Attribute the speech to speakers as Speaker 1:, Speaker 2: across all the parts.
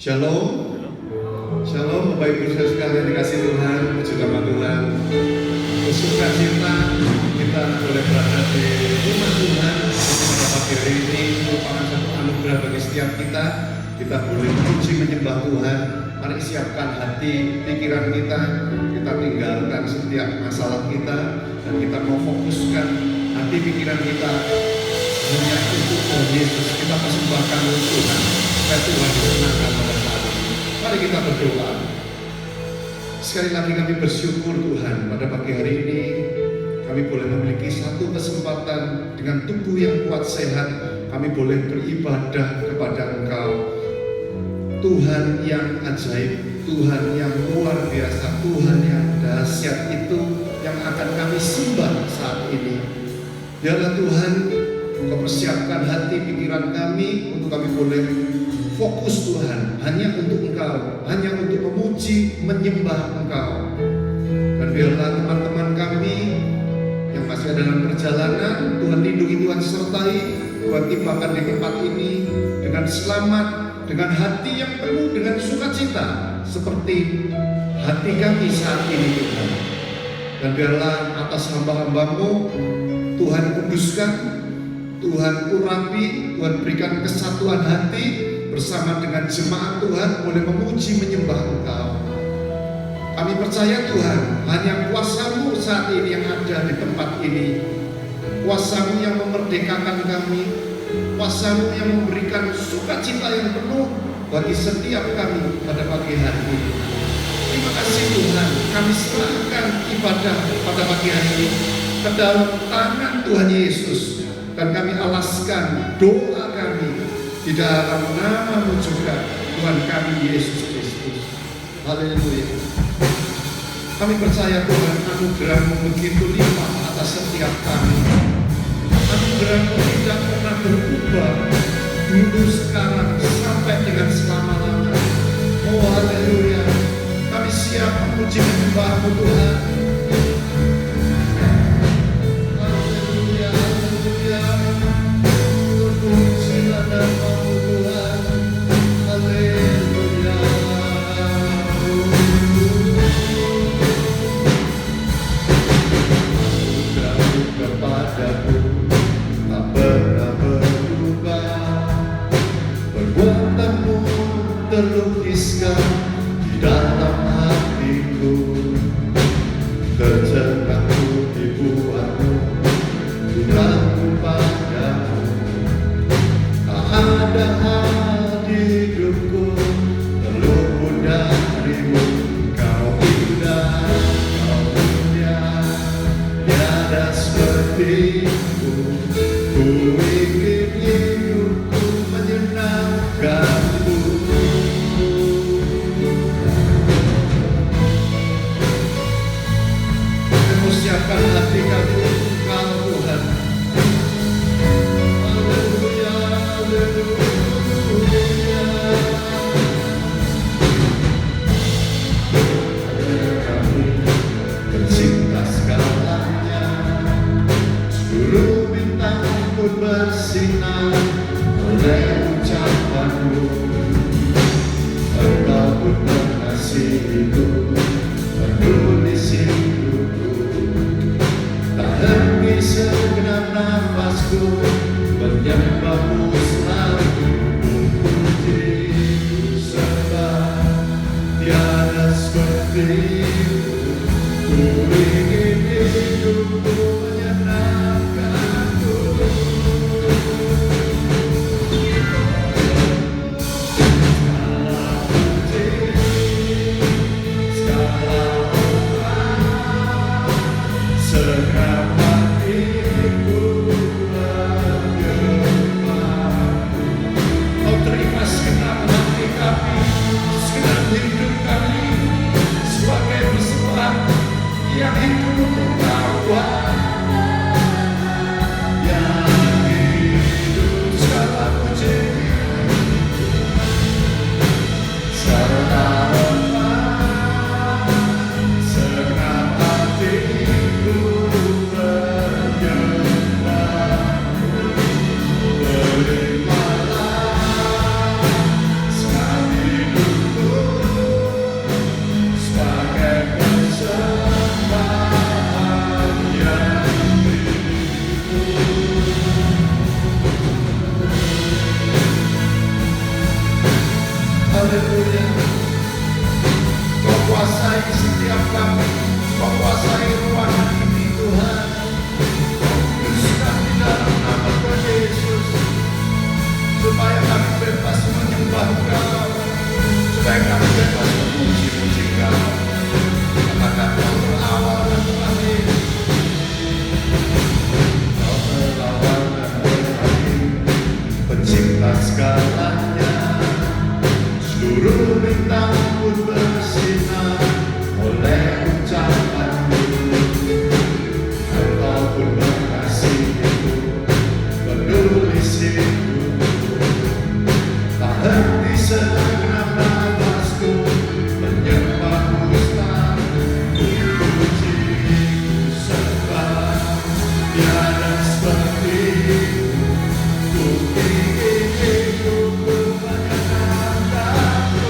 Speaker 1: Shalom, Shalom Bapak Ibu Saudara sekalian dikasih Tuhan, puji nama Tuhan. Bersuka cita kita boleh berada di rumah Tuhan pada pagi hari ini merupakan satu anugerah bagi setiap kita. Kita boleh memuji menyembah Tuhan. Mari siapkan hati, pikiran kita tinggalkan setiap masalah kita dan kita mau fokuskan hati pikiran kita hanya untuk Yesus. Kita persembahkan untuk Tuhan supaya Tuhan disenangkan pada saat ini. Mari kita berdoa. Sekali lagi kami bersyukur Tuhan pada pagi hari ini kami boleh memiliki satu kesempatan dengan tubuh yang kuat sehat. Kami boleh beribadah kepada Engkau, Tuhan yang ajaib, Tuhan yang luar biasa, Tuhan yang dahsyat, itu yang akan kami sembah saat ini. Biarlah Tuhan Engkau persiapkan hati pikiran kami untuk kami boleh fokus Tuhan hanya untuk Engkau, hanya untuk memuji menyembah Engkau. Dan biarlah teman-teman kami yang masih ada dalam perjalanan, Tuhan lindungi, Tuhan sertai, Tuhan tibakan di tempat ini dengan selamat, dengan hati yang penuh dengan sukacita seperti hati kami saat ini Tuhan. Dan biarlah atas hamba-Hamba-Mu Tuhan kuduskan, Tuhan urapi, Tuhan berikan kesatuan hati bersama dengan jemaat Tuhan boleh memuji menyembah Engkau. Kami percaya Tuhan hanya kuasa-Mu saat ini yang ada di tempat ini, kuasa-Mu yang memerdekakan kami, kuasa-Mu yang memberikan sukacita yang penuh bagi setiap kami pada pagi hari ini. Terima kasih Tuhan, kami serahkan ibadah pada pagi hari ini ke dalam tangan Tuhan Yesus. Dan kami alaskan doa kami di dalam nama-Mu juga, Tuhan kami Yesus Kristus. Haleluya. Kami percaya Tuhan anugerah-Mu begitu limpah atas setiap kami. Anugerah-Mu tidak pernah berubah, dulu, sekarang, sampai dengan selama-lamanya. Oh haleluya. Kami siap memuji menyembah-Mu Tuhan. Terlukiskan di dalam hatiku, terjengakku dibuatmu bukanku padamu. Tak ada hal di hidupku terluput darimu. Kau indah, kau mulia, tiada sepertimu. Ku ingin hidupku menyenangkanmu. Siapkan hati kami untuk Engkau Tuhan. Haleluya, haleluya. Kami tercipta segalanya, seluruh bintang pun bersinar oleh ucapan-Mu. Engkau pun mengasihiku, peduli hidupku. Henti segenap nafasku menyembah-Mu selalu. Puji-Ku sembah, tiada seperti-Mu. Ku ingin hidupku menyenangkan-Mu. Haleluya. Kau kuasai setiap kami, Kau kuasai ruangan ini Tuhan. Kuduskan di dalam nama Tuhan Yesus, supaya kami bebas menyembah Kau, supaya kami bebas memuji-muji Kau. Katakan Kau berawal dan terakhir. Kau berawal dan terakhir, pencipta segalanya. Seluruh bintang pun bersinar oleh ucapanmu. Engkau pun mengasihiku, menulis hidupku. Tak henti segenap nafasku menyembahmu selalu. Ku puji, ku sembah, tiada sepertimu. Ku ingin hidupku menyenangkanmu.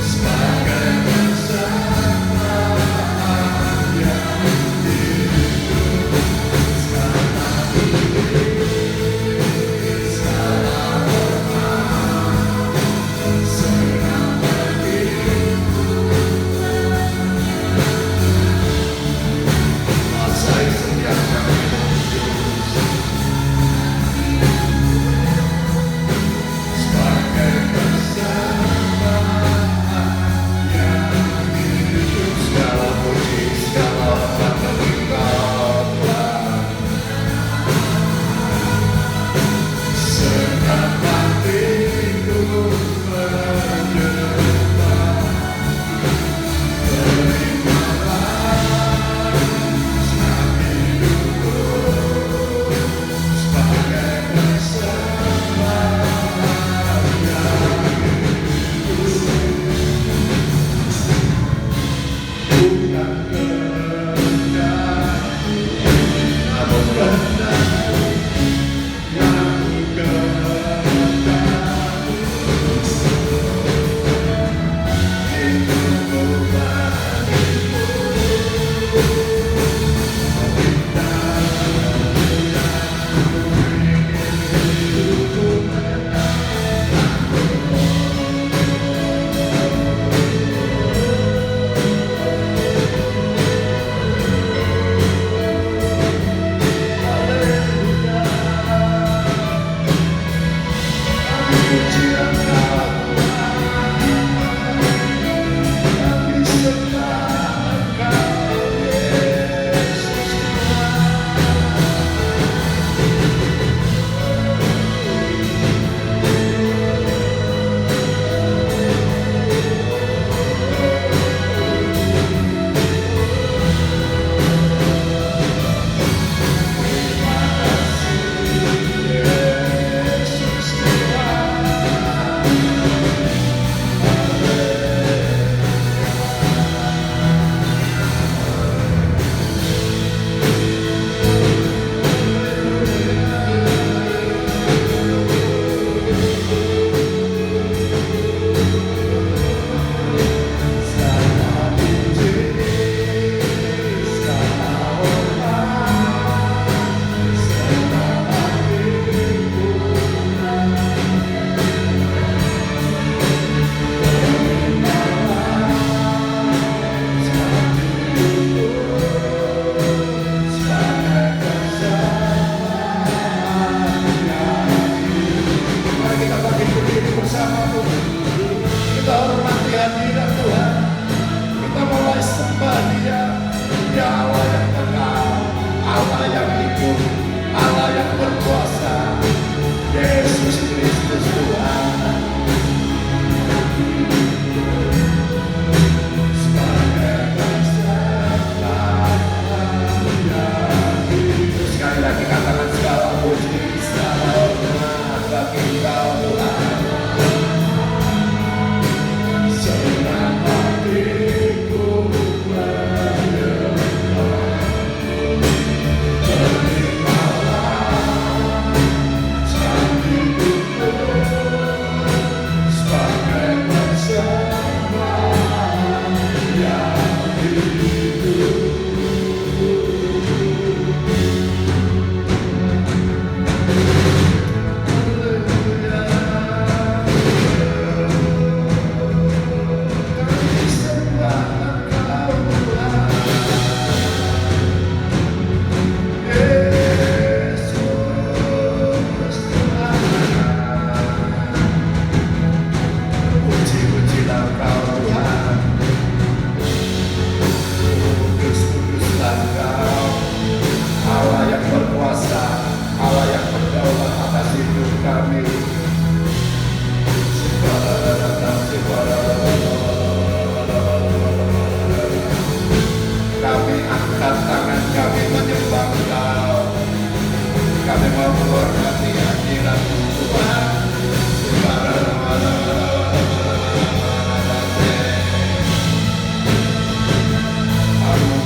Speaker 1: Sebagai persembahyan hidupku, segala puji, segala hormat, serahkan bagimu. Kuasai setiap kami Yesus, sebagai persembahyan hidup, segala puji, segala hormat bagi Kau Tuhan. Segenap hatiku menyembah, terimalah segenap hidupku sebagai persembahyan hidupku. Bukan kehendakku, namun kehendakmu yang kukehendaki. Hidupku bagimu, hidupku menyenangkanmu.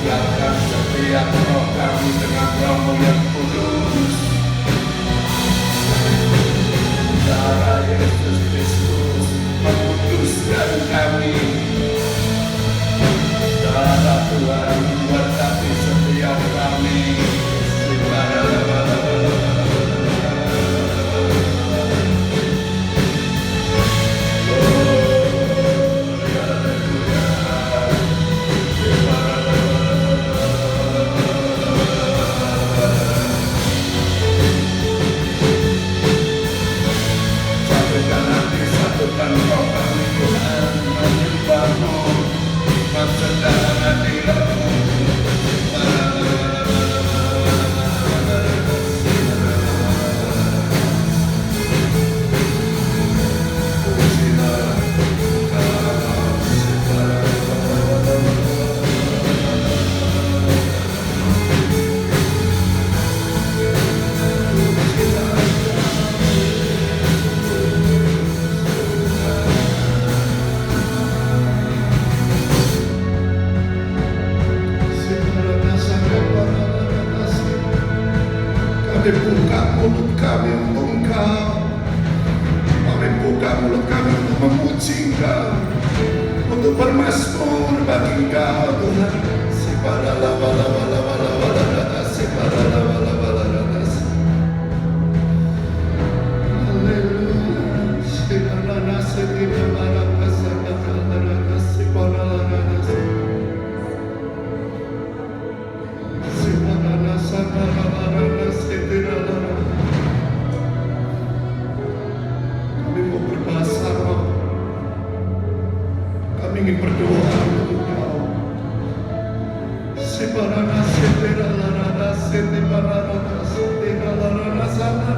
Speaker 1: Siapkan setiap roh kami dengan roh yang kudus. Darah Yesus Kristus menguduskan kami. Darah Tuhan memberkati setiap kami. Satukan roh kami Tuhan, menyembahmu, maksudkan hadiratmu. Kami buka mulut kami untuk Engkau. Kami buka mulut kami untuk memuji Engkau, untuk bermazmur bagi Engkau Tuhan. Kami mau berbahasa roh. Kami ingin berdoa untuk Engkau. Sebarana setera larana setebarana setera larana sana.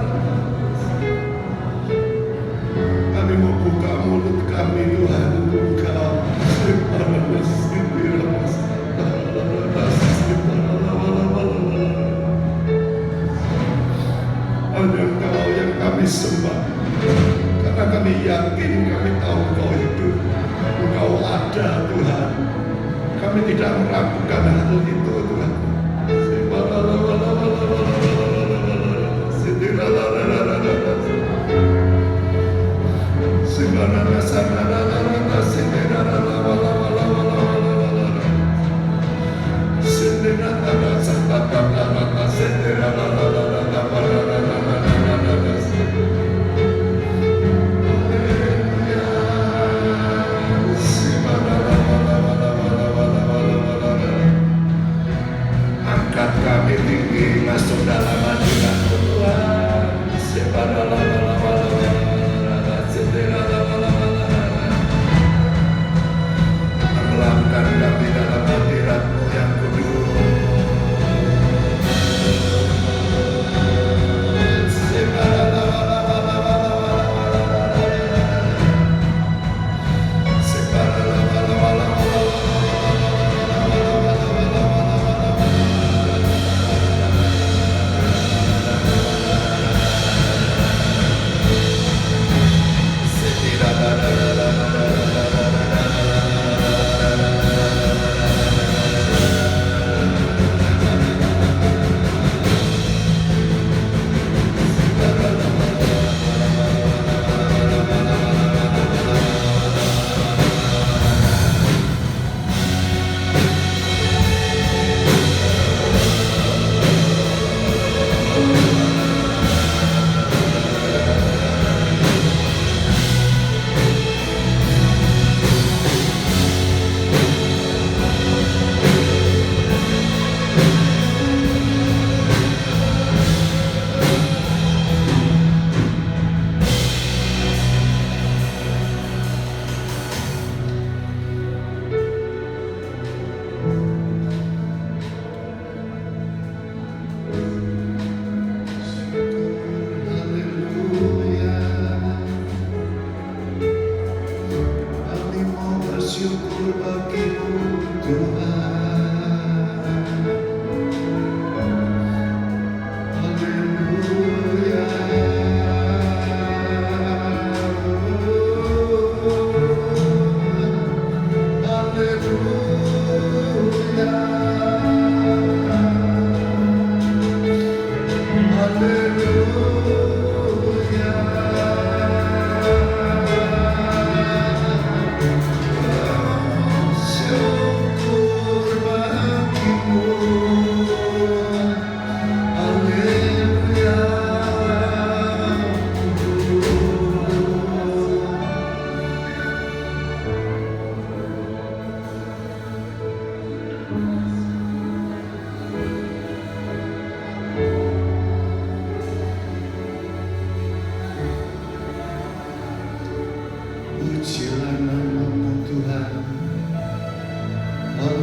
Speaker 1: Kami mau buka mulut kami Tuhan untuk Engkau. Sebarana setera larana setebarana. Hanya Engkau yang kami sembah. Karena kami yakin, kami tahu Engkau hidup, Engkau ada Tuhan. Kami tidak meragukan hal itu Tuhan. Angkat kami tinggi masuk dalam hadirat-Mu Tuhan. Tenggelamkan kami dalam hadirat-Mu yang kudus.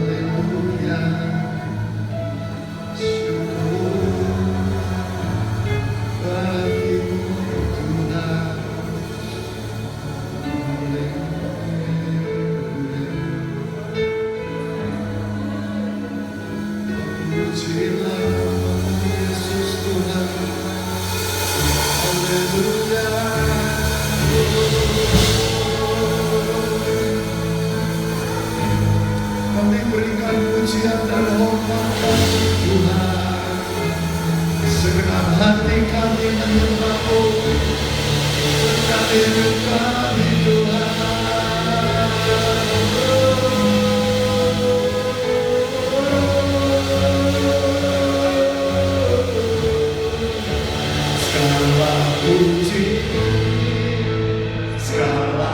Speaker 1: Haleluya. Kami berikan pujian dan hormat bagi Tuhan. Segenap hati kami menyembah-Mu, segenap hidup kami Tuhan. Segala puji, segala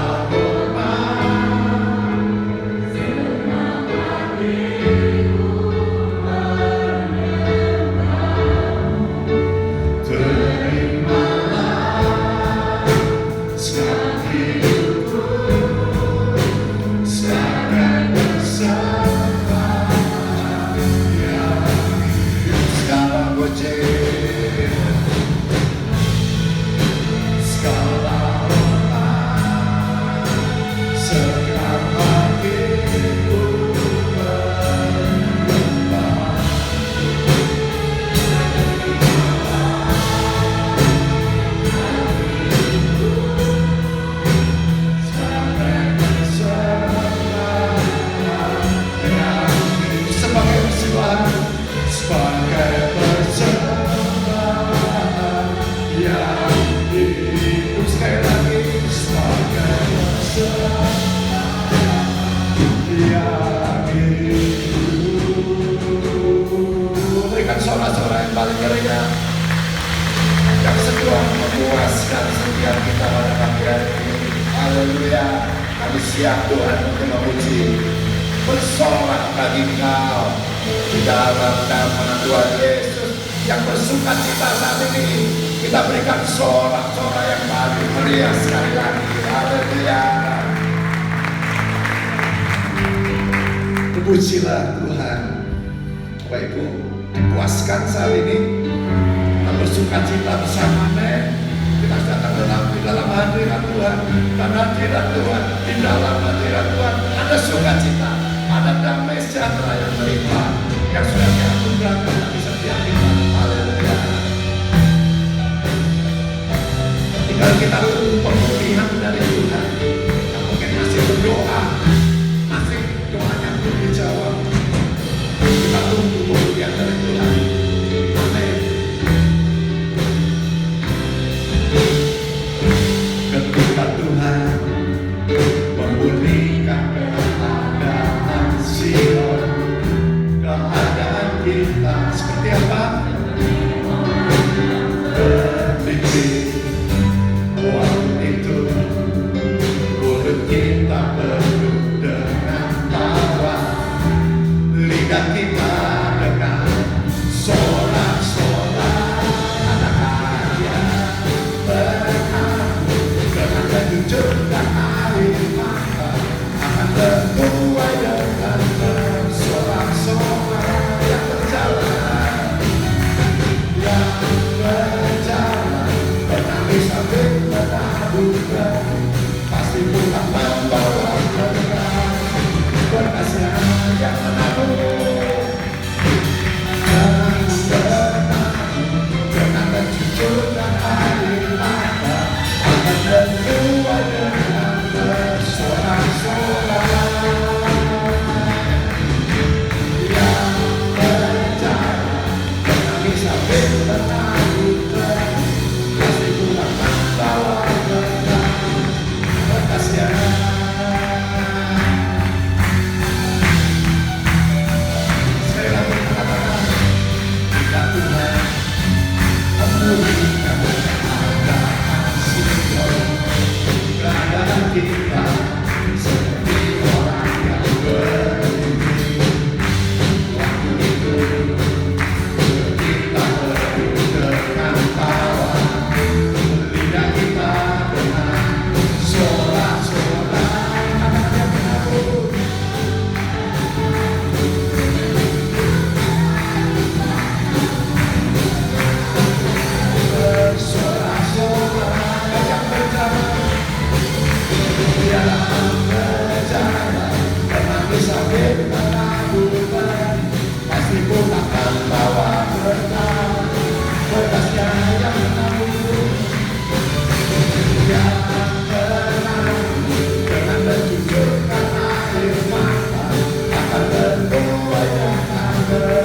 Speaker 1: sorak-sorak yang paling meriah yang sedang memuaskan setiap kita pada pagi hari ini. Haleluya. Kami siap Tuhan untuk memuji, bersorak bagi Engkau di dalam nama Tuhan Yesus. Yang bersuka cita saat ini, kita berikan sorak-sorak yang paling meriah sekali lagi. Haleluya. Pujilah Tuhan. Bapak Ibu, dipuaskan saat ini, kita bersuka cita bersama-sama. Kita datang di dalam hadirat Tuhan, dan hadirat Tuhan, di dalam hadirat Tuhan ada sukacita, ada damai sejahtera yang melimpah, yang sudah dianugerahkan bagi setiap kita. Haleluya. Tinggal kita tunggu pemulihan dari Tuhan. Yang mungkin masih berdoa, masih doanya belum dijawab. Kita tunggu pemulihan dari Tuhan. Amin. Ketika Tuhan memulihkan keadaan Sion, keadaan kita seperti apa? Berlipis. Waktu itu mulut kita penuh dengan tawa, lidah kita dengan sorak-sorak anak ayah berhati dengan kejujuran dan air mata akan terbuai dengan bersorak-sorak yang berjalan menangis sambil menabungkan, pasti Tuhan membawa berkah, berkasnya yang menabung.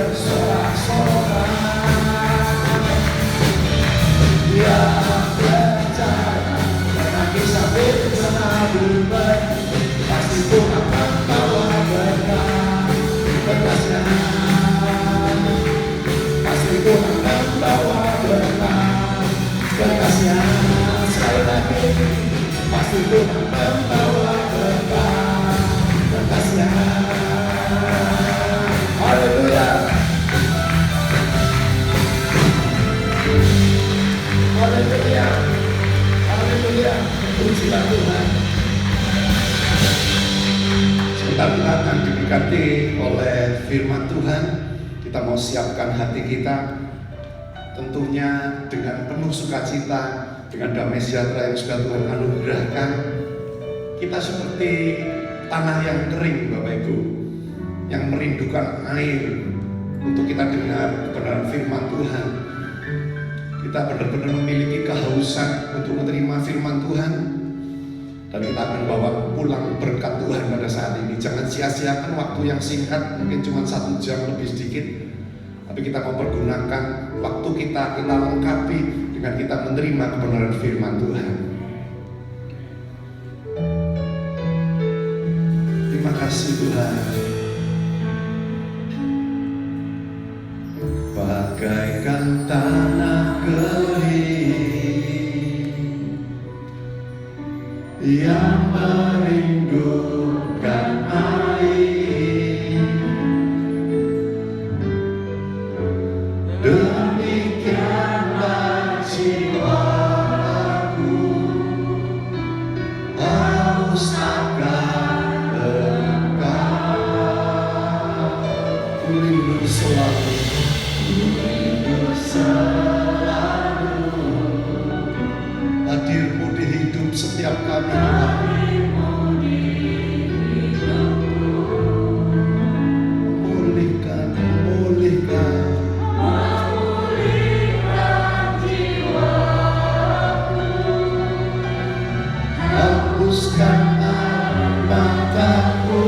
Speaker 2: bersorak-sorak. Dia percaya menangis sambil menabur, pasti Tuhan membawa berkah berkasnya. Pasti Tuhan membawa berkah berkasnya. Sekali lagi, pasti Tuhan membawa berkah berkasnya. Haleluya, haleluya, haleluya. Pujilah Tuhan.
Speaker 1: Sebentar kita akan diberkati oleh firman Tuhan. Kita mau siapkan hati kita, tentunya dengan penuh sukacita, dengan damai sejahtera yang sudah Tuhan anugerahkan. Kita seperti tanah yang kering, Bapak Ibu, yang merindukan air untuk kita dengar kebenaran firman Tuhan. Kita benar-benar memiliki kehausan untuk menerima firman Tuhan, dan kita akan bawa pulang berkat Tuhan pada saat ini. Jangan sia-siakan waktu yang singkat, mungkin cuma 1 jam lebih sedikit, tapi kita mau pergunakan waktu kita lengkapi dengan kita menerima kebenaran firman Tuhan. Terima kasih Tuhan. Bagaikan tanah kering yang merindukan air, demikianlah jiwaku haus akan Engkau. Ku rindu selalu, hadir-Mu di hidup setiap kami Tuhan. Memulihkan, memulihkan, hapuskan air mataku.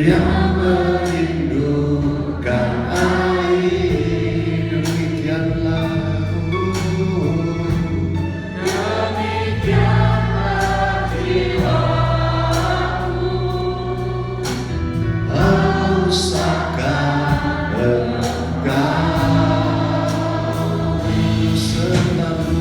Speaker 1: Yang merindukan air, demikianlah jiwaku haus akan Engkau selalu.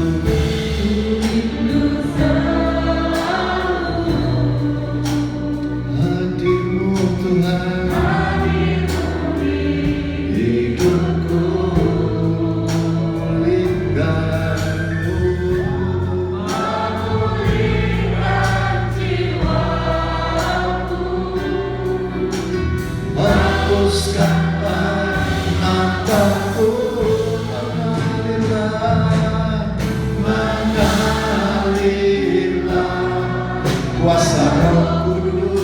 Speaker 1: Kuasa Roh Kudus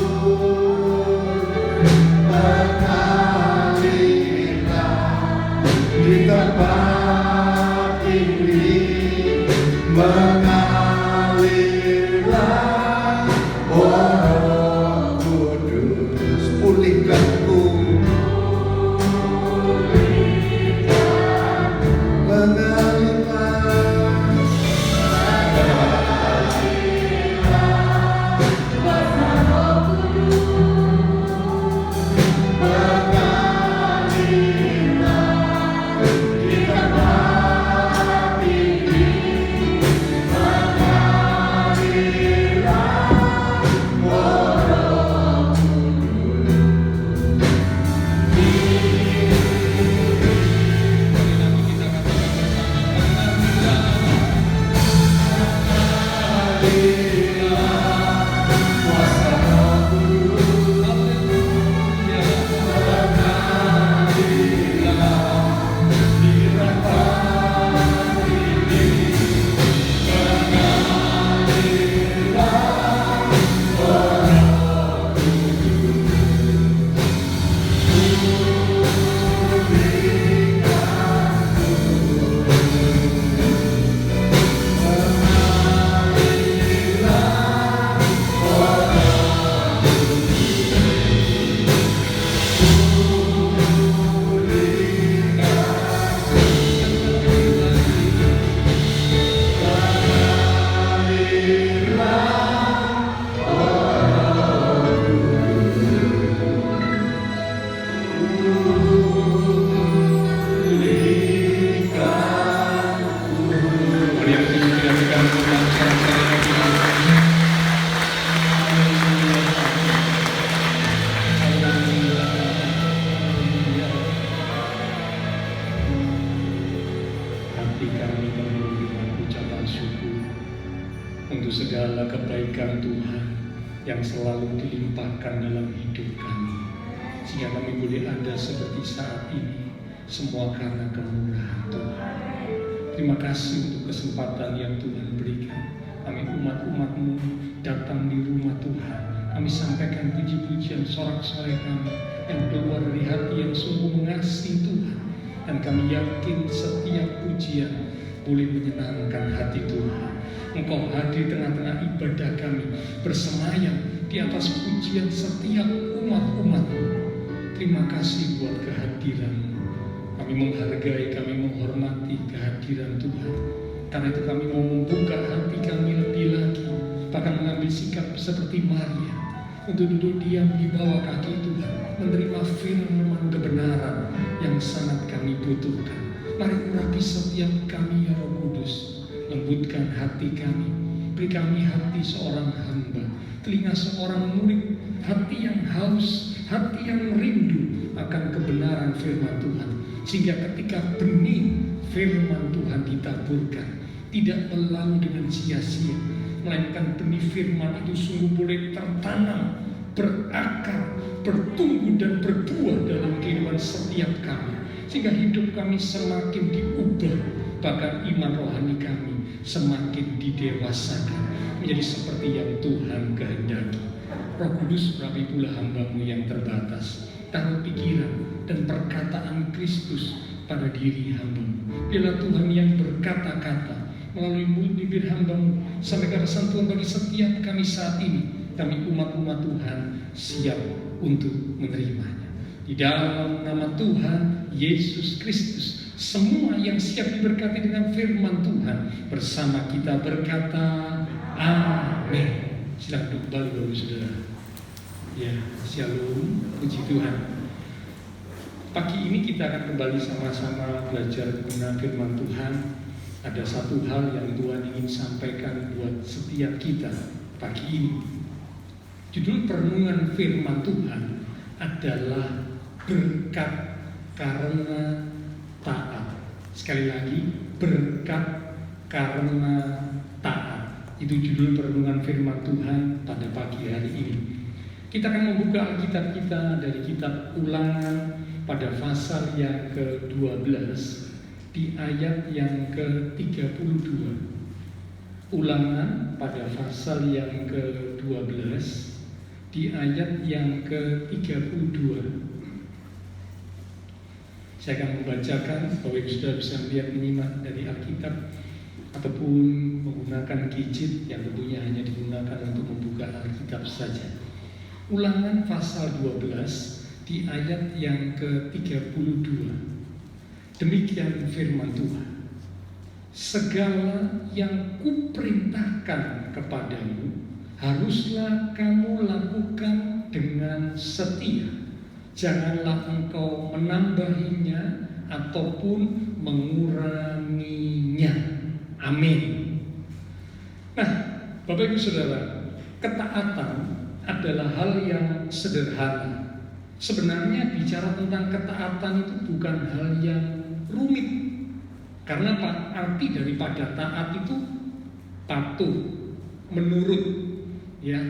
Speaker 1: mengalirlah di tempat ini, mengalirlah, oh Roh Kudus, pulihkan
Speaker 3: kebaikan Tuhan yang selalu dilimpahkan dalam hidup kami, sehingga kami boleh ada seperti saat ini, semua karena kemurahan Tuhan. Terima kasih untuk kesempatan yang Tuhan berikan. Kami umat-umat-Mu datang di rumah Tuhan. Kami sampaikan puji-pujian sorak-sorai kami yang keluar dari hati yang sungguh mengasihi Tuhan. Dan kami yakin setiap pujian boleh menyenangkan hati Tuhan. Engkau hadir tengah-tengah ibadah kami, bersemayam di atas pujian setiap umat-umat-Mu. Terima kasih buat kehadiran-Mu. Kami menghargai, kami menghormati kehadiran Tuhan. Karena itu kami mau membuka hati kami lebih lagi, bahkan mengambil sikap seperti Maria untuk duduk diam di bawah kaki Tuhan, menerima firman kebenaran yang sangat kami butuhkan. Mari urapi setiap kami ya Roh Kudus, lembutkan hati kami, beri kami hati seorang hamba, telinga seorang murid, hati yang haus, hati yang rindu akan kebenaran firman Tuhan, sehingga ketika benih firman Tuhan ditaburkan, tidak melalu dengan sia-sia, melainkan benih firman itu sungguh boleh tertanam, berakar, bertumbuh dan berbuah dalam kehidupan setiap kami, sehingga hidup kami semakin diubah, bahkan iman rohani kami semakin didewasakan menjadi seperti yang Tuhan kehendaki. Roh Kudus, urapi pula hamba-Mu yang terbatas, taruh pikiran dan perkataan Kristus pada diri hamba-Mu. Biarlah Tuhan yang berkata-kata melalui mulut bibir hamba-Mu sampai ke sentuhan bagi setiap kami saat ini. Kami umat-umat Tuhan siap untuk menerimanya. Di dalam nama Tuhan Yesus Kristus, semua yang siap diberkati dengan firman Tuhan bersama kita berkata amin. Silakan duduk kembali Bapak Saudara. Ya, shalom, puji Tuhan. Pagi ini kita akan kembali sama-sama belajar mengenai firman Tuhan. Ada satu hal yang Tuhan ingin sampaikan buat setiap kita pagi ini. Judul perenungan firman Tuhan adalah berkat karena taat. Sekali lagi, berkat karena taat. Itu judul perenungan firman Tuhan pada pagi hari ini. Kita akan membuka Alkitab kita dari kitab Ulangan pada pasal yang ke-12 di ayat yang ke-32. Ulangan pada pasal yang ke-12 di ayat yang ke-32. Saya akan membacakan, Bapak Ibu Saudara bisa melihat menyimak dari Alkitab ataupun menggunakan gadget yang tentunya hanya digunakan untuk membuka Alkitab saja. Ulangan pasal 12 di ayat yang ke-32. Demikian firman Tuhan. Segala yang kuperintahkan kepadamu haruslah kamu lakukan dengan setia. Janganlah engkau menambahinya ataupun menguranginya. Amin. Nah, Bapak Ibu Saudara, ketaatan adalah hal yang sederhana. Sebenarnya bicara tentang ketaatan itu bukan hal yang rumit. Karena arti daripada taat itu patuh, menurut. Ya,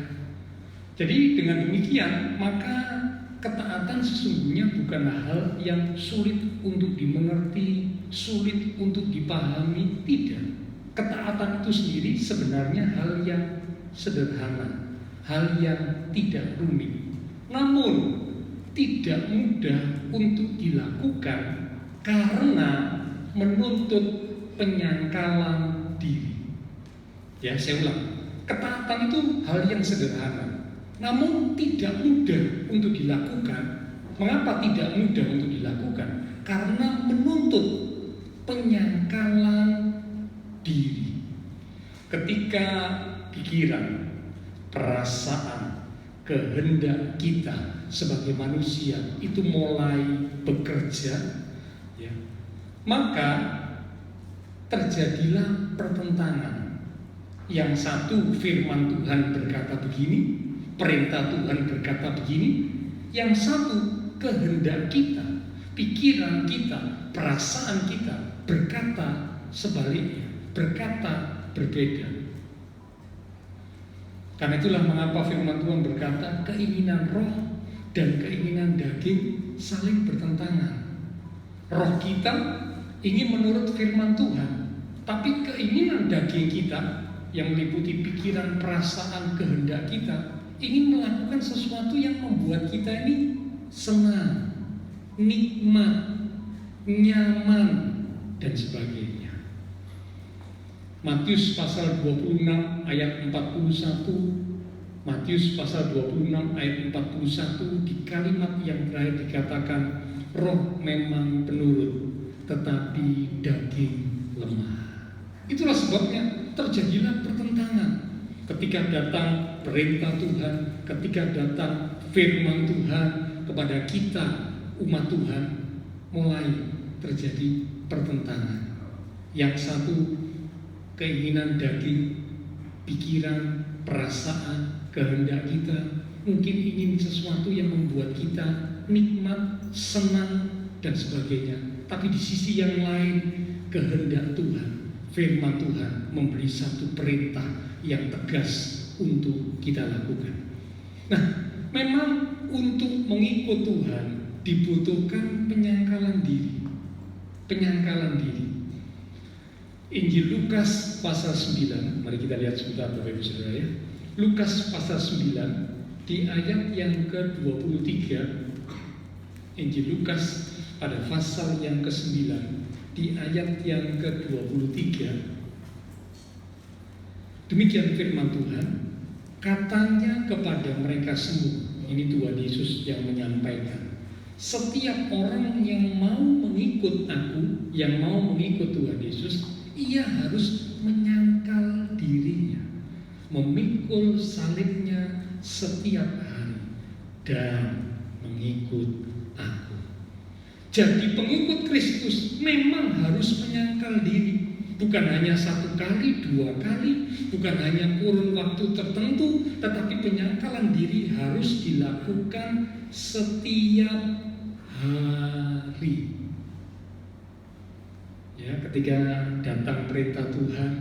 Speaker 3: jadi dengan demikian maka ketaatan sesungguhnya bukanlah hal yang sulit untuk dimengerti, sulit untuk dipahami, tidak. Ketaatan itu sendiri sebenarnya hal yang sederhana, hal yang tidak rumit, namun tidak mudah untuk dilakukan karena menuntut penyangkalan diri. Ya, saya ulang. Ketaatan itu hal yang sederhana, namun tidak mudah untuk dilakukan. Mengapa tidak mudah untuk dilakukan? Karena menuntut penyangkalan diri. Ketika pikiran, perasaan, kehendak kita sebagai manusia itu mulai bekerja, ya, maka terjadilah pertentangan. Yang satu firman Tuhan berkata begini, perintah Tuhan berkata begini. Yang satu kehendak kita, pikiran kita, perasaan kita berkata sebaliknya, berkata berbeda. Karena itulah mengapa firman Tuhan berkata keinginan roh dan keinginan daging saling bertentangan. Roh kita ingin menurut firman Tuhan, tapi keinginan daging kita yang meliputi pikiran, perasaan, kehendak kita ingin melakukan sesuatu yang membuat kita ini senang, nikmat, nyaman, dan sebagainya. Matius pasal 26 ayat 41, Matius pasal 26 ayat 41, di kalimat yang terakhir dikatakan, roh memang penurut, tetapi daging lemah. Itulah sebabnya terjadilah pertentangan. Ketika datang perintah Tuhan, ketika datang firman Tuhan kepada kita, umat Tuhan, mulai terjadi pertentangan. Yang satu, keinginan daging, pikiran, perasaan, kehendak kita mungkin ingin sesuatu yang membuat kita nikmat, senang, dan sebagainya. Tapi di sisi yang lain, kehendak Tuhan, firman Tuhan memberi satu perintah yang tegas untuk kita lakukan. Nah, memang untuk mengikut Tuhan dibutuhkan penyangkalan diri. Penyangkalan diri. Injil Lukas pasal 9, mari kita lihat sebentar Bapak Ibu Saudara ya. Lukas pasal 9 di ayat yang ke-23. Injil Lukas pada pasal yang ke-9 di ayat yang ke-23. Demikian firman Tuhan, katanya kepada mereka semua, ini Tuhan Yesus yang menyampaikan, setiap orang yang mau mengikut aku, yang mau mengikut Tuhan Yesus, ia harus menyangkal dirinya, memikul salibnya setiap hari, dan mengikut aku. Jadi pengikut Kristus memang harus menyangkal diri. Bukan hanya 1 kali, 2 kali, bukan hanya kurun waktu tertentu, tetapi penyangkalan diri harus dilakukan setiap hari. Ya, ketika datang perintah Tuhan,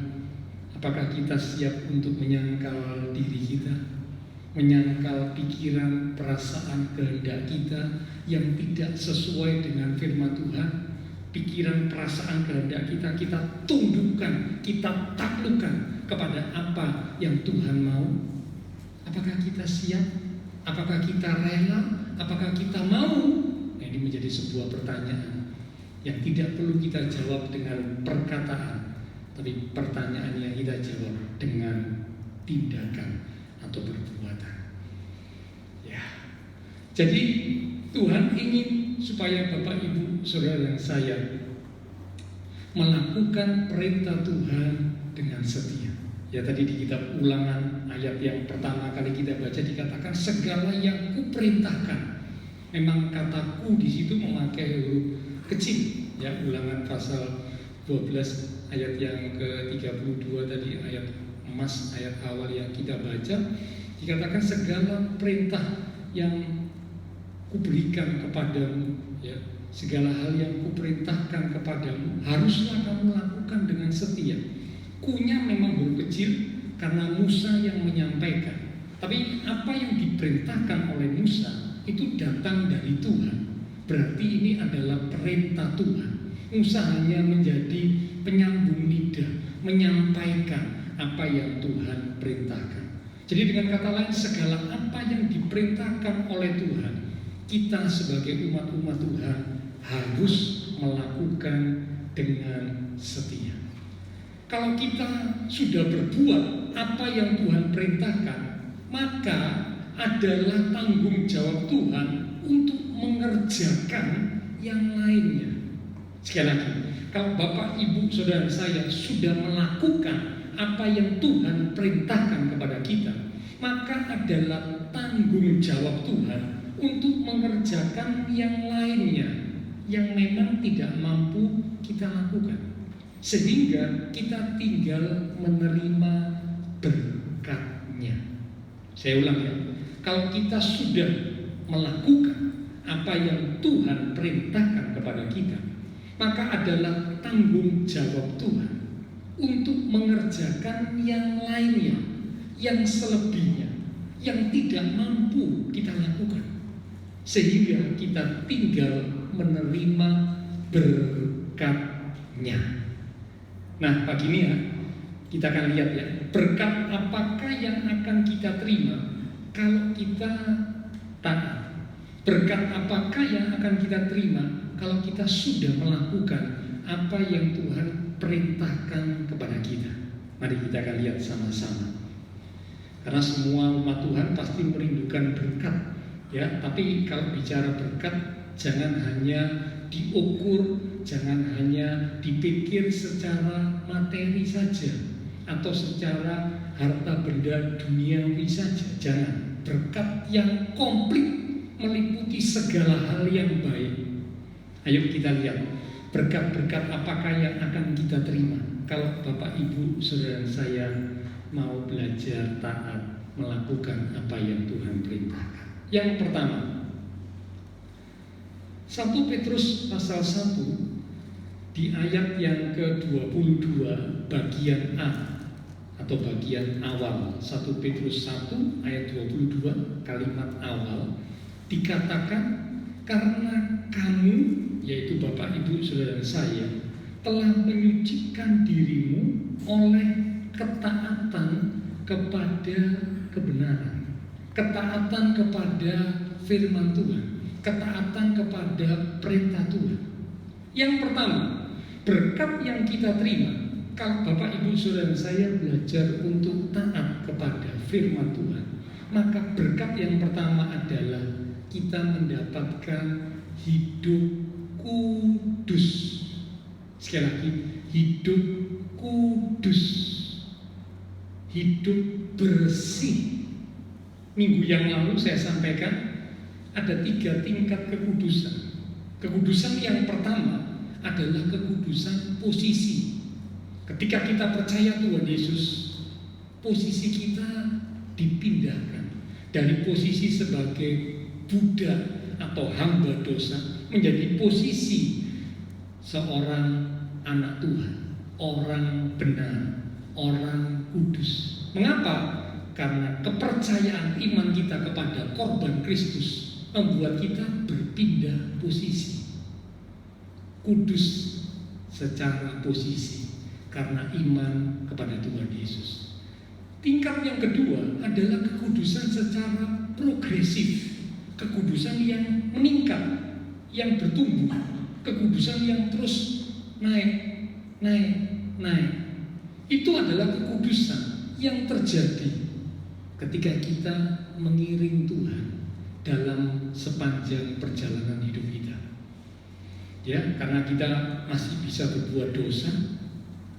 Speaker 3: apakah kita siap untuk menyangkal diri kita? Menyangkal pikiran, perasaan, kehendak kita yang tidak sesuai dengan firman Tuhan? Pikiran, perasaan, kehendak kita tundukkan, kita taklukkan kepada apa yang Tuhan mau? Apakah kita siap? Apakah kita rela? Apakah kita mau? Nah, ini menjadi sebuah pertanyaan yang tidak perlu kita jawab dengan perkataan, tapi pertanyaan yang kita jawab dengan tindakan atau perbuatan. Ya. Jadi Tuhan ingin supaya Bapak Ibu Saudara yang saya melakukan perintah Tuhan dengan setia. Ya, tadi di kitab Ulangan ayat yang pertama kali kita baca dikatakan segala yang kuperintahkan. Memang kata ku di situ memakai huruf kecil. Ya, Ulangan pasal 12 ayat yang ke-32 tadi, ayat emas, ayat awal yang kita baca, dikatakan segala perintah yang kuberikan kepadamu, ya, segala hal yang kuperintahkan kepadamu haruslah kamu lakukan dengan setia. Kunya memang huruf kecil karena Musa yang menyampaikan, tapi apa yang diperintahkan oleh Musa itu datang dari Tuhan. Berarti ini adalah perintah Tuhan. Musa hanya menjadi penyambung lidah, menyampaikan apa yang Tuhan perintahkan. Jadi dengan kata lain, segala apa yang diperintahkan oleh Tuhan, kita sebagai umat-umat Tuhan harus melakukan dengan setia. Kalau kita sudah berbuat apa yang Tuhan perintahkan, maka adalah tanggung jawab Tuhan untuk mengerjakan yang lainnya. Sekali lagi, kalau Bapak, Ibu, Saudara saya sudah melakukan apa yang Tuhan perintahkan kepada kita, maka adalah tanggung jawab Tuhan untuk mengerjakan yang lainnya yang memang tidak mampu kita lakukan, sehingga kita tinggal menerima berkatnya. Saya ulang ya, kalau kita sudah melakukan apa yang Tuhan perintahkan kepada kita, maka adalah tanggung jawab Tuhan untuk mengerjakan yang lainnya yang selebihnya, yang tidak mampu kita lakukan, sehingga kita tinggal menerima berkatnya. Nah, pagi ini ya, kita akan lihat ya, berkat apakah yang akan kita terima kalau kita taat. Berkat apakah yang akan kita terima kalau kita sudah melakukan apa yang Tuhan perintahkan kepada kita. Mari kita akan lihat sama-sama. Karena semua umat Tuhan pasti merindukan berkat, ya. Tapi kalau bicara berkat, jangan hanya diukur, jangan hanya dipikir secara materi saja atau secara harta benda duniawi saja. Jangan. Berkat yang komplit meliputi segala hal yang baik. Ayo kita lihat berkat-berkat apakah yang akan kita terima kalau Bapak Ibu saudara saya mau belajar taat melakukan apa yang Tuhan perintahkan. Yang pertama, 1 Petrus pasal 1 di ayat yang ke-22 bagian A atau bagian awal. 1 Petrus 1 ayat 22 kalimat awal dikatakan, karena kamu, yaitu Bapak Ibu saudara saya, telah menyucikan dirimu oleh ketaatan kepada kebenaran, ketaatan kepada firman Tuhan, ketaatan kepada perintah Tuhan. Yang pertama, berkat yang kita terima kalau Bapak Ibu saudara saya belajar untuk taat kepada firman Tuhan, maka berkat yang pertama adalah kita mendapatkan hidup kudus. Sekali lagi, hidup kudus, hidup bersih. Minggu yang lalu saya sampaikan ada 3 tingkat kekudusan. Kekudusan yang pertama adalah kekudusan posisi. Ketika kita percaya Tuhan Yesus, posisi kita dipindahkan dari posisi sebagai budak atau hamba dosa menjadi posisi seorang anak Tuhan, orang benar, orang kudus. Mengapa? Karena kepercayaan iman kita kepada korban Kristus membuat kita berpindah posisi. Kudus secara posisi karena iman kepada Tuhan Yesus. Tingkat yang kedua adalah kekudusan secara progresif. Kekudusan yang meningkat, yang bertumbuh, kekudusan yang terus naik. Itu adalah kekudusan yang terjadi ketika kita mengiring Tuhan dalam sepanjang perjalanan hidup kita. Ya, karena kita masih bisa berbuat dosa,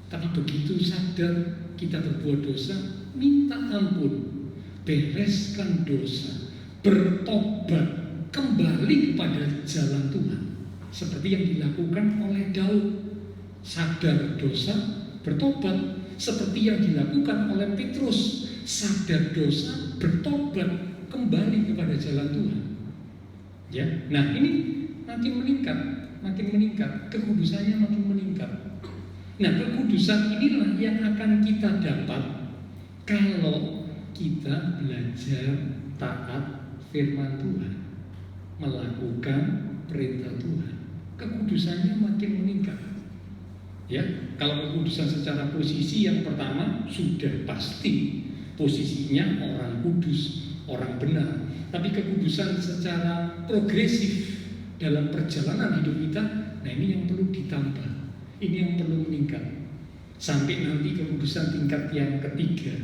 Speaker 3: tapi begitu sadar kita berbuat dosa, minta ampun, bereskan dosa, bertobat, kembali kepada jalan Tuhan. Seperti yang dilakukan oleh Daud, sadar dosa, bertobat. Seperti yang dilakukan oleh Petrus, sadar dosa, bertobat, kembali kepada jalan Tuhan. Ya, nah ini makin meningkat, kekudusannya makin meningkat. Nah, kekudusan inilah yang akan kita dapat kalau kita belajar taat firman Tuhan, melakukan perintah Tuhan. Kekudusannya makin meningkat. Ya, kalau kekudusan secara posisi yang pertama sudah pasti posisinya orang kudus, orang benar. Tapi kekudusan secara progresif dalam perjalanan hidup kita, nah ini yang perlu ditambah, ini yang perlu meningkat. Sampai nanti kekudusan tingkat yang ketiga,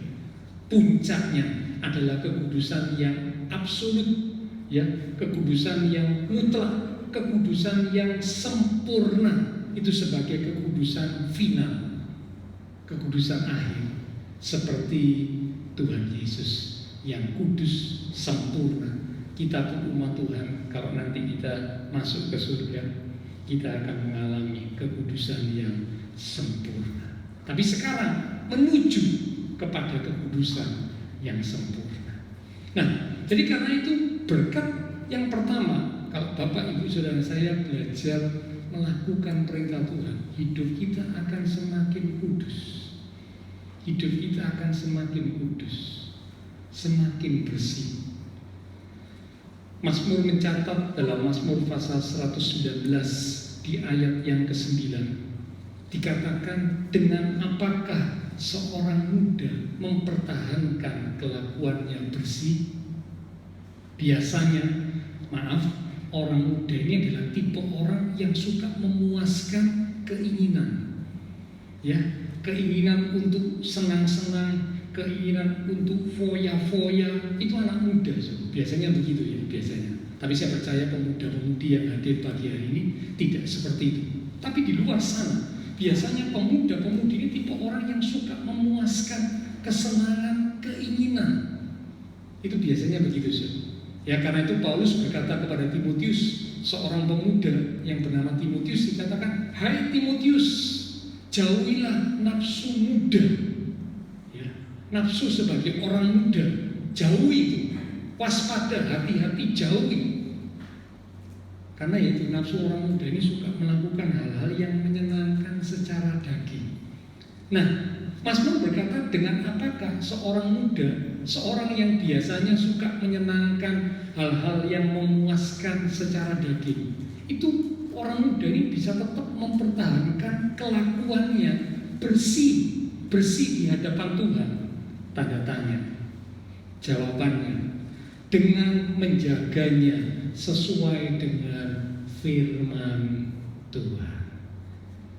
Speaker 3: puncaknya adalah kekudusan yang absolut, ya, kekudusan yang mutlak, kekudusan yang sempurna. Itu sebagai kekudusan final, kekudusan akhir, seperti Tuhan Yesus yang kudus sempurna. Kita pun umat Tuhan, kalau nanti kita masuk ke surga, kita akan mengalami kekudusan yang sempurna. Tapi sekarang menuju kepada kekudusan yang sempurna. Nah, jadi karena itu berkat yang pertama, kalau Bapak Ibu Saudara saya belajar melakukan perintah Tuhan, hidup kita akan semakin kudus. Hidup kita akan semakin kudus. semakin bersih. Mazmur mencatat dalam Mazmur pasal 119 di ayat yang ke-9 dikatakan, dengan apakah seorang muda mempertahankan kelakuannya bersih? Biasanya, orang muda ini adalah tipe orang yang suka memuaskan keinginan, ya, keinginan untuk senang-senang, keinginan untuk foya-foya. Itu anak muda, biasanya begitu ya, biasanya. Tapi saya percaya pemuda-pemudi yang hadir pagi hari ini tidak seperti itu. Tapi di luar sana, biasanya pemuda-pemudi ini tipe orang yang suka memuaskan kesenangan, keinginan. Itu biasanya begitu, ya. Karena itu Paulus berkata kepada Timotius, seorang pemuda yang bernama Timotius, dikatakan, hai Timotius, jauhilah nafsu muda. Ya, nafsu sebagai orang muda, jauhi itu, waspada, hati-hati, jauhi. Karena itu nafsu orang muda ini suka melakukan hal-hal yang menyenangkan secara daging. Nah, Mazmur berkata, dengan apakah seorang muda, seorang yang biasanya suka menyenangkan hal-hal yang memuaskan secara daging, itu orang muda ini bisa tetap mempertahankan kelakuannya bersih di hadapan Tuhan? Tanda tanya. Jawabannya, dengan menjaganya sesuai dengan firman Tuhan.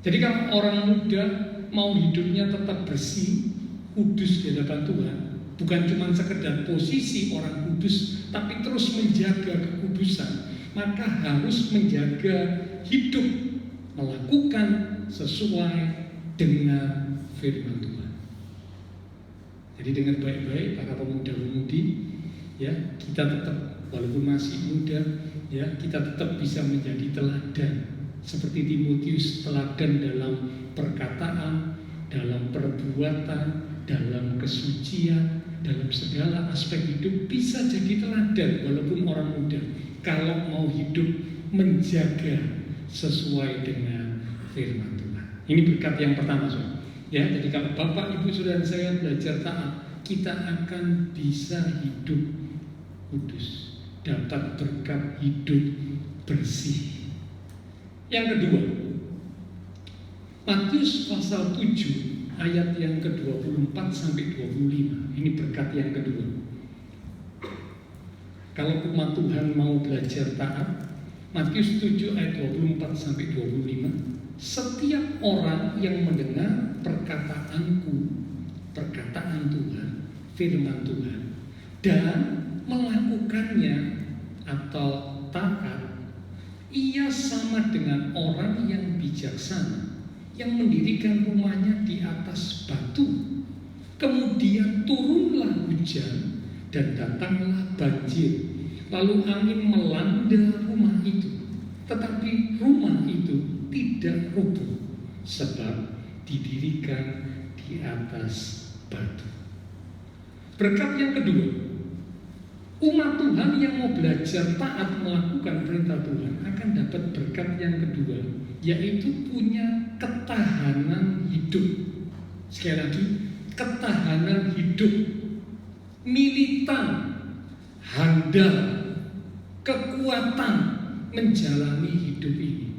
Speaker 3: Jadi kalau orang muda mau hidupnya tetap bersih, kudus di hadapan Tuhan, bukan cuma sekedar posisi orang kudus, tapi terus menjaga kekudusan, maka harus menjaga hidup, melakukan sesuai dengan firman Tuhan. Jadi dengan baik-baik para pemuda-pemudi, ya, kita tetap, walaupun masih muda, ya, kita tetap bisa menjadi teladan seperti Timotius, teladan dalam perkataan, dalam perbuatan, dalam kesucian, dalam segala aspek hidup bisa jadi teladan walaupun orang muda, kalau mau hidup menjaga sesuai dengan firman Tuhan. Ini berkat yang pertama, saudara. Ya, jadi kalau Bapak, Ibu, Saudara saya belajar taat, kita akan bisa hidup kudus, dapat berkat hidup bersih. Yang kedua, Matius pasal 7 ayat yang ke-24 sampai 25. Ini berkat yang kedua. Kalau umat Tuhan mau belajar taat, Matius 7 ayat 24 sampai 25. Setiap orang yang mendengar perkataanku, perkataan Tuhan, firman Tuhan, dan melakukannya atau taat, ia sama dengan orang yang bijaksana yang mendirikan rumahnya di atas batu. Kemudian turunlah hujan dan datanglah banjir, lalu angin melanda rumah itu, tetapi rumah itu tidak rubuh sebab didirikan di atas batu. Berkat yang kedua, umat Tuhan yang mau belajar taat melakukan perintah Tuhan akan dapat berkat yang kedua, yaitu punya ketahanan hidup. Sekali lagi, ketahanan hidup, militan, handal, kekuatan menjalani hidup ini.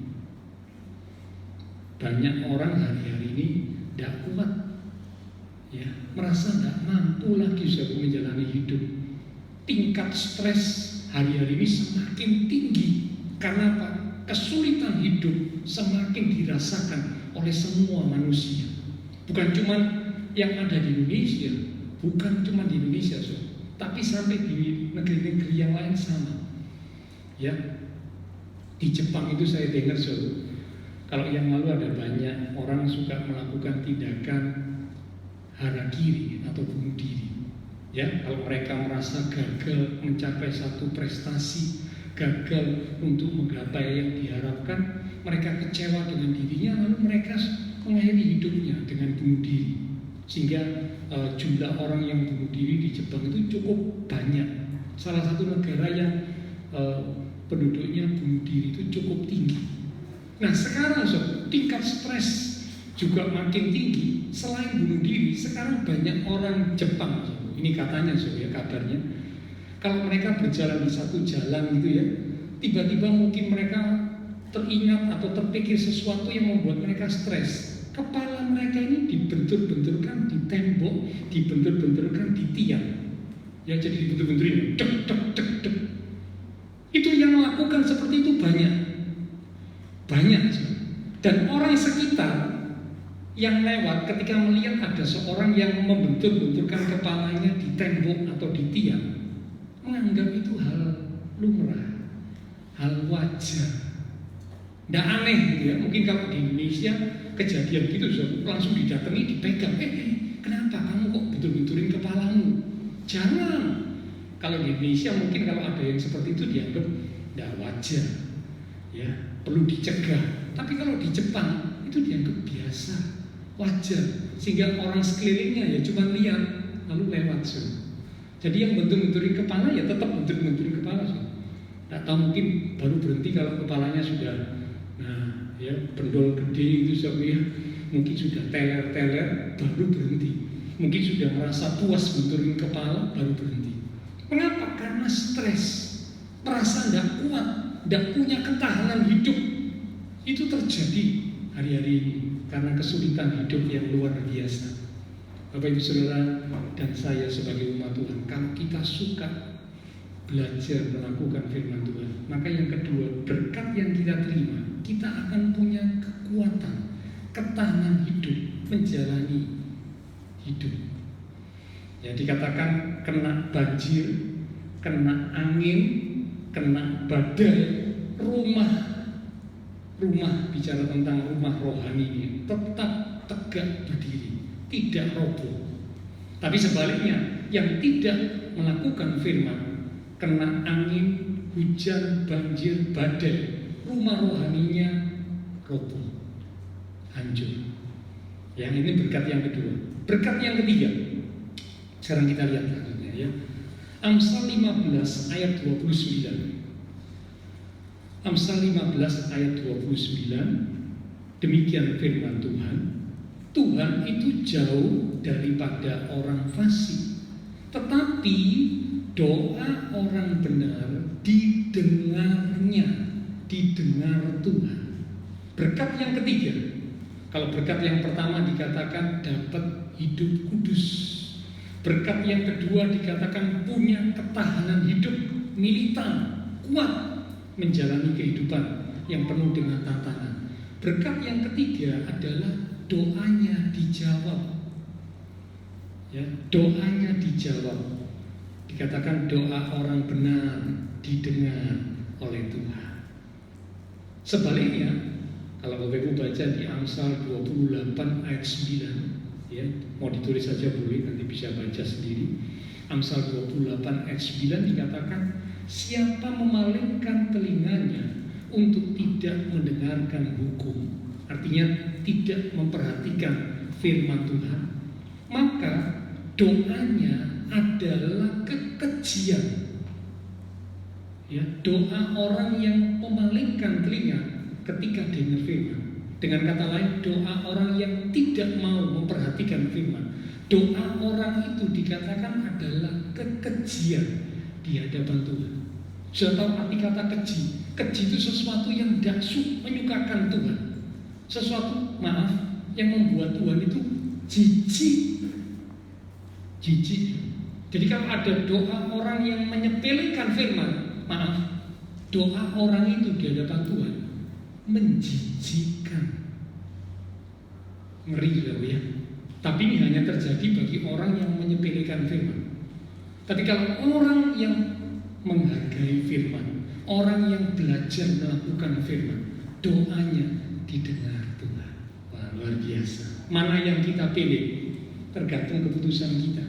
Speaker 3: Banyak orang hari-hari ini tidak kuat, ya, merasa tidak mampu lagi untuk menjalani hidup. Tingkat stres hari-hari ini semakin tinggi. Karena apa? Kesulitan hidup semakin dirasakan oleh semua manusia. Bukan cuma yang ada di Indonesia, bukan cuma di Indonesia, tapi sampai di negeri-negeri yang lain sama. Ya, di Jepang itu saya dengar, kalau yang lalu ada banyak orang suka melakukan tindakan harakiri atau bunuh diri. Ya, kalau mereka merasa gagal mencapai satu prestasi, gagal untuk menggapai yang diharapkan, mereka kecewa dengan dirinya, lalu mereka mengakhiri hidupnya dengan bunuh diri. Sehingga jumlah orang yang bunuh diri di Jepang itu cukup banyak. Salah satu negara yang penduduknya bunuh diri itu cukup tinggi. Nah sekarang tingkat stres juga makin tinggi. Selain bunuh diri, sekarang banyak orang Jepang Ini katanya ya, kabarnya. Kalau mereka berjalan di satu jalan gitu ya, tiba-tiba mungkin mereka teringat atau terpikir sesuatu yang membuat mereka stres. Kepala mereka ini dibentur-benturkan di tembok, dibentur-benturkan di tiang. Ya, jadi dibentur-benturin, dek, dek, dek, dek. Itu yang melakukan seperti itu banyak. Dan orang sekitar yang lewat ketika melihat ada seorang yang membentur-benturkan kepalanya di tembok atau di tiang, menganggap itu hal lumrah, hal wajar. Nggak aneh gitu ya. Mungkin kalau di Indonesia kejadian gitu langsung didatangi, dipegang. Kenapa kamu kok bentur-benturin kepalamu? Jangan. Kalau di Indonesia mungkin kalau ada yang seperti itu dianggap nggak wajar, ya, perlu dicegah. Tapi kalau di Jepang itu dianggap biasa, wajar, sehingga orang sekelilingnya ya cuma lihat lalu lewat. Jadi yang bentur-benturin kepala ya tetap bentur-benturin kepala. Nggak tahu mungkin baru berhenti kalau kepalanya sudah, nah ya pendol gede itu ya, mungkin sudah teler-teler baru berhenti. Mungkin sudah merasa puas benturin kepala baru berhenti. Mengapa? Karena stres, merasa nggak kuat, nggak punya ketahanan hidup. Itu terjadi hari-hari ini karena kesulitan hidup yang luar biasa. Bapak Ibu Saudara dan saya sebagai umat Tuhan, kalau kita suka belajar melakukan firman Tuhan, maka yang kedua, berkat yang kita terima, kita akan punya kekuatan, ketahanan hidup, menjalani hidup. Ya, dikatakan kena banjir, kena angin, kena badai, rumah bicara tentang rumah rohani ini tetap tegak berdiri, tidak roboh. Tapi sebaliknya, yang tidak melakukan firman, kena angin, hujan, banjir, badai, rumah rohaninya roboh, hancur. Yang ini berkat yang kedua. Berkat yang ketiga, sekarang kita lihat selanjutnya ya. Amsal 15 ayat 29. Amsal 15 ayat 29, demikian firman Tuhan. Tuhan itu jauh daripada orang fasik, tetapi doa orang benar didengar Tuhan. Berkat yang ketiga, kalau berkat yang pertama dikatakan dapat hidup kudus, berkat yang kedua dikatakan punya ketahanan hidup, militan, kuat, menjalani kehidupan yang penuh dengan tantangan. Berkat yang ketiga adalah doanya dijawab. Ya, doanya dijawab. Dikatakan doa orang benar didengar oleh Tuhan. Sebaliknya, kalau Bapak Ibu baca di Amsal 28 ayat 9, ya, mau ditulis saja boleh, nanti bisa baca sendiri. Amsal 28 ayat 9 dikatakan, siapa memalingkan telinganya untuk tidak mendengarkan hukum, artinya tidak memperhatikan firman Tuhan, maka doanya adalah kekejian. Ya, doa orang yang memalingkan telinga ketika dengar firman. Dengan kata lain, doa orang yang tidak mau memperhatikan firman, doa orang itu dikatakan adalah kekejian di hadapan Tuhan. Sudah tahu arti kata keji? Keji itu sesuatu yang tidak menyukakan Tuhan, sesuatu yang membuat Tuhan itu jijik. Jadi kalau ada doa orang yang menyepelekan firman, doa orang itu di hadapan Tuhan menjijikkan, ngeri ya. Tapi ini hanya terjadi bagi orang yang menyepelekan firman. Tapi kalau orang yang menghargai firman, orang yang belajar melakukan firman, doanya didengar Tuhan. Wah, luar biasa. Mana yang kita pilih tergantung keputusan kita.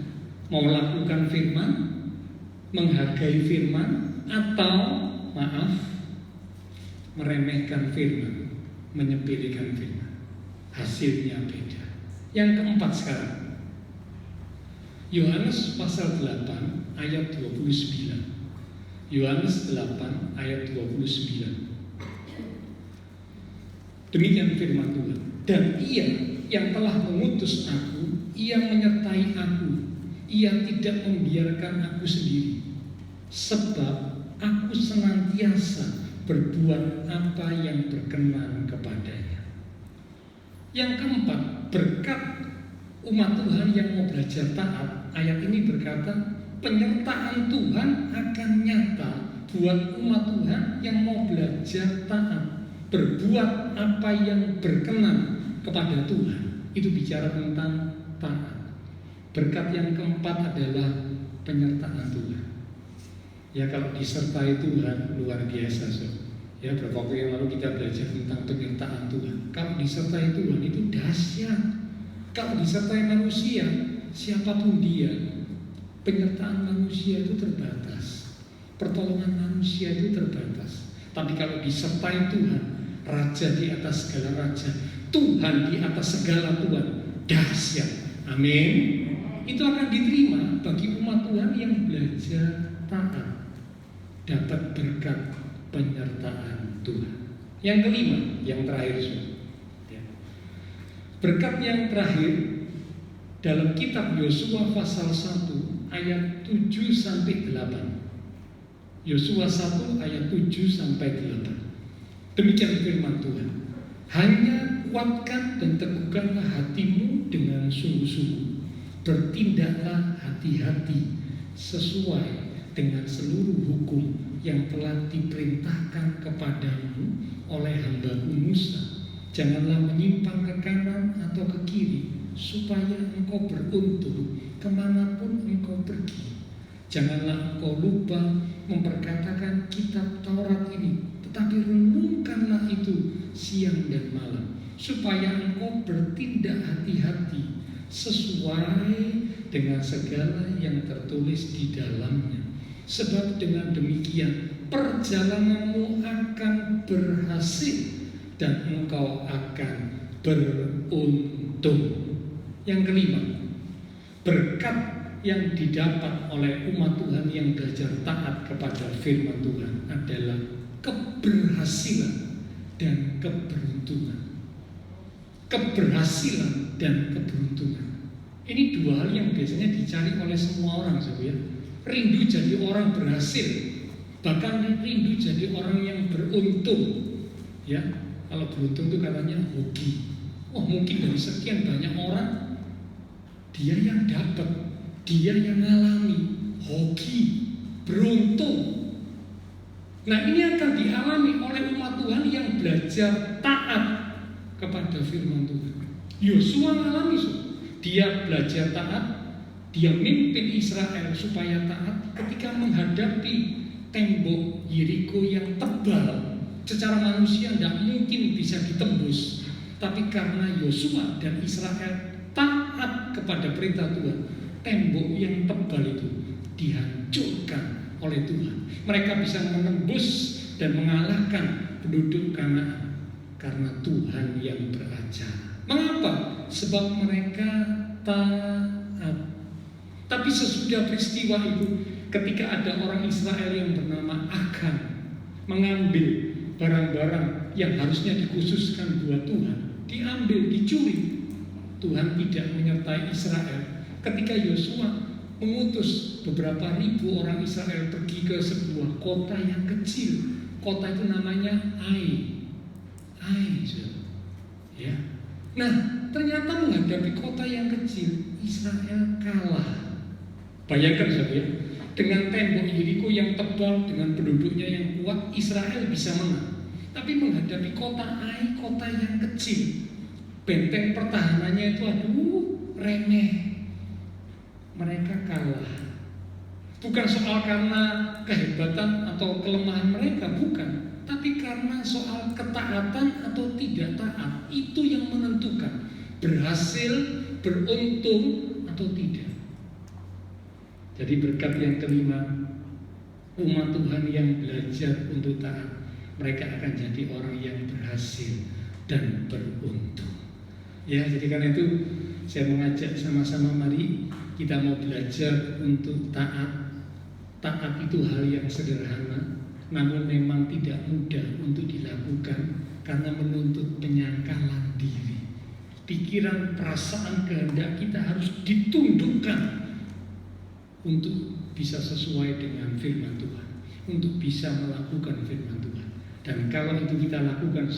Speaker 3: Mau melakukan firman, menghargai firman, atau meremehkan firman, menyepelekan firman. Hasilnya beda. Yang keempat sekarang, Yohanes pasal 8 ayat 29. Yohanes 8 ayat 29. Demikian firman Tuhan. Dan ia yang telah mengutus aku, ia menyertai aku. Ia tidak membiarkan aku sendiri, sebab aku senantiasa berbuat apa yang berkenan kepadanya. Yang keempat, berkat umat Tuhan yang mau belajar taat. Ayat ini berkata, penyertaan Tuhan akan nyata buat umat Tuhan yang mau belajar taat, berbuat apa yang berkenan kepada Tuhan. Itu bicara tentang taat. Berkat yang keempat adalah penyertaan Tuhan. Ya, kalau disertai Tuhan luar biasa, so. Ya, beberapa waktu yang lalu kita belajar tentang penyertaan Tuhan. Kalau disertai Tuhan itu dahsyat. Kalau disertai manusia, siapapun dia, penyertaan manusia itu terbatas, pertolongan manusia itu terbatas. Tapi kalau disertai Tuhan, Raja di atas segala raja, Tuhan di atas segala Tuhan, dahsyat. Amin. Itu akan diterima bagi umat Tuhan yang belajar taat, dapat berkat penyertaan Tuhan. Yang kelima, yang terakhir, berkat yang terakhir dalam kitab Yosua pasal 1 ayat 7 sampai 8. Yosua 1 ayat 7 sampai 8. Demikian firman Tuhan. Hanya kuatkan dan teguhkanlah hatimu dengan sungguh-sungguh. Bertindaklah hati-hati sesuai dengan seluruh hukum yang telah diperintahkan kepadamu oleh hamba-Mu Musa. Janganlah menyimpang ke kanan atau ke kiri, supaya engkau beruntung kemanapun engkau pergi. Janganlah engkau lupa memperkatakan kitab Taurat ini, tetapi renungkanlah itu siang dan malam, supaya engkau bertindak hati-hati sesuai dengan segala yang tertulis di dalamnya. Sebab dengan demikian perjalananmu akan berhasil dan engkau akan beruntung. Yang kelima, berkat yang didapat oleh umat Tuhan yang belajar taat kepada firman Tuhan adalah keberhasilan dan keberuntungan. Keberhasilan dan keberuntungan. Ini dua hal yang biasanya dicari oleh semua orang, saudara. Rindu jadi orang berhasil, bahkan rindu jadi orang yang beruntung. Ya, kalau beruntung itu katanya hoki. Oh, mungkin dari sekian banyak orang, dia yang dapat, dia yang ngalami hoki, beruntung. Nah, ini akan dialami oleh umat Tuhan yang belajar taat kepada firman Tuhan. Yosua mengalami, dia belajar taat, dia mimpin Israel supaya taat ketika menghadapi tembok Yeriko yang tebal. Secara manusia tidak mungkin bisa ditembus, tapi karena Yosua dan Israel taat kepada perintah Tuhan, tembok yang tebal itu dihancurkan oleh Tuhan. Mereka bisa menembus dan mengalahkan penduduk Kanaan karena Tuhan yang beracara. Mengapa? Sebab mereka taat. Tapi sesudah peristiwa itu, ketika ada orang Israel yang bernama Akan mengambil barang-barang yang harusnya dikhususkan buat Tuhan, diambil, dicuri, Tuhan tidak menyertai Israel. Ketika Yosua mengutus beberapa ribu orang Israel pergi ke sebuah kota yang kecil, kota itu namanya Ai. Ya. Nah, ternyata menghadapi kota yang kecil, Israel kalah. Bayangkan saja, dengan tembok Yeriko yang tebal, dengan penduduknya yang kuat, Israel bisa menang. Tapi menghadapi kota Ai, kota yang kecil, benteng pertahanannya itu remeh. Mereka kalah. Bukan soal karena kehebatan atau kelemahan mereka, bukan. Tapi karena soal ketaatan atau tidak taat, itu yang menentukan berhasil, beruntung atau tidak. Jadi berkat yang kelima, umat Tuhan yang belajar untuk taat, mereka akan jadi orang yang berhasil dan beruntung. Ya, jadi karena itu saya mengajak sama-sama, mari kita mau belajar untuk taat. Taat itu hal yang sederhana, namun memang tidak mudah untuk dilakukan karena menuntut penyangkalan diri. Pikiran, perasaan, kehendak kita harus ditundukkan untuk bisa sesuai dengan firman Tuhan, untuk bisa melakukan firman Tuhan. Dan kalau itu kita lakukan,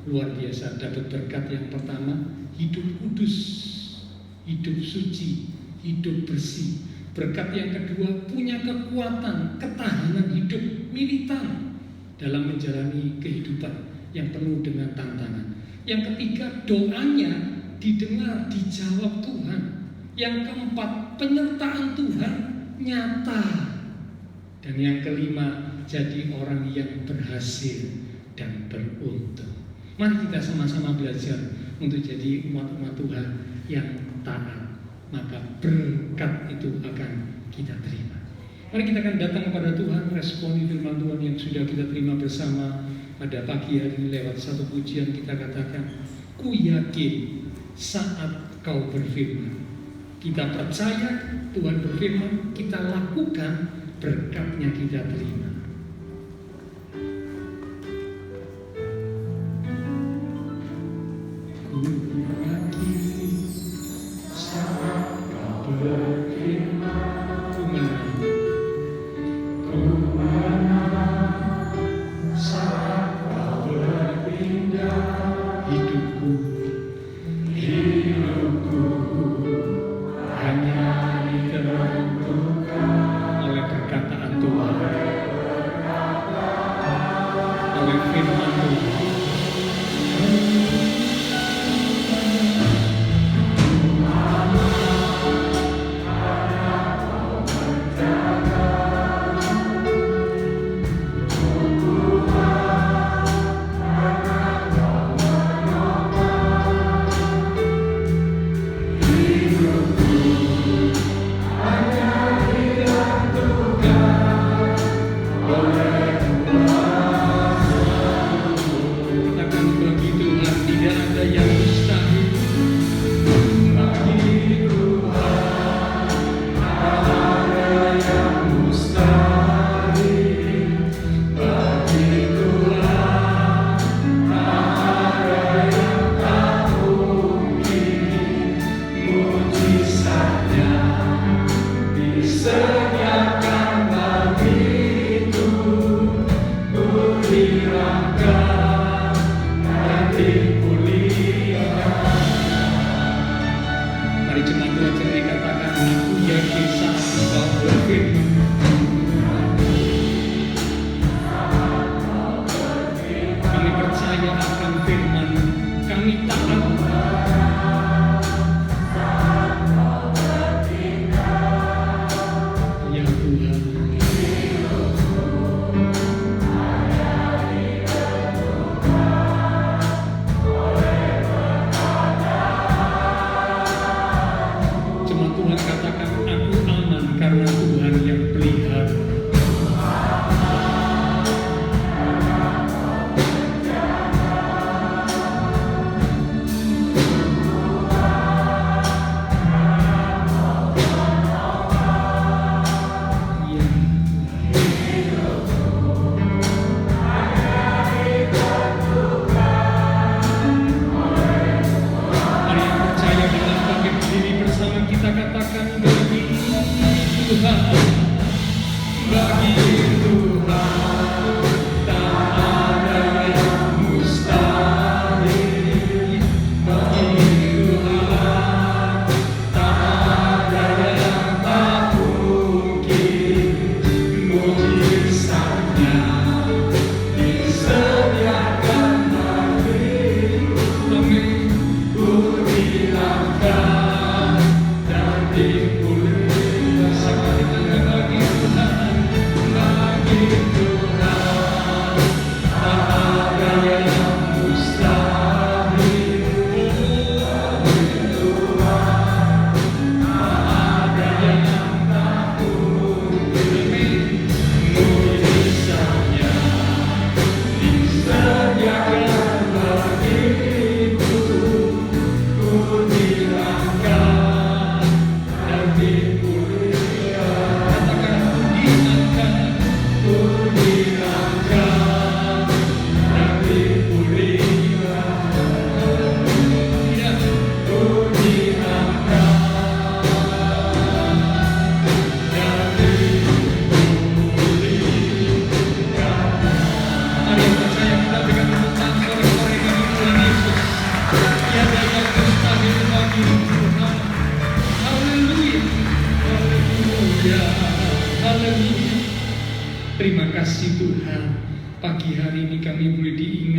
Speaker 3: luar biasa, dapat berkat yang pertama, hidup kudus, hidup suci, hidup bersih. Berkat yang kedua, punya kekuatan, ketahanan hidup, militan dalam menjalani kehidupan yang penuh dengan tantangan. Yang ketiga, doanya didengar, dijawab Tuhan. Yang keempat, penyertaan Tuhan nyata. Dan yang kelima, jadi orang yang berhasil dan beruntung. Mari kita sama-sama belajar untuk jadi umat-umat Tuhan yang taat, maka berkat itu akan kita terima. Mari kita akan datang kepada Tuhan, responi firman Tuhan yang sudah kita terima bersama pada pagi hari ini lewat satu pujian. Kita katakan, ku yakin saat kau berfirman. Kita percaya Tuhan berfirman, kita lakukan, berkatnya kita terima. Ku yakin saat kau berfirman, ku menang. Ku menang saat kau berpindah hidupku. Hidupku hanya ditentukan oleh perkataan Tuhan, oleh firman Tuhan.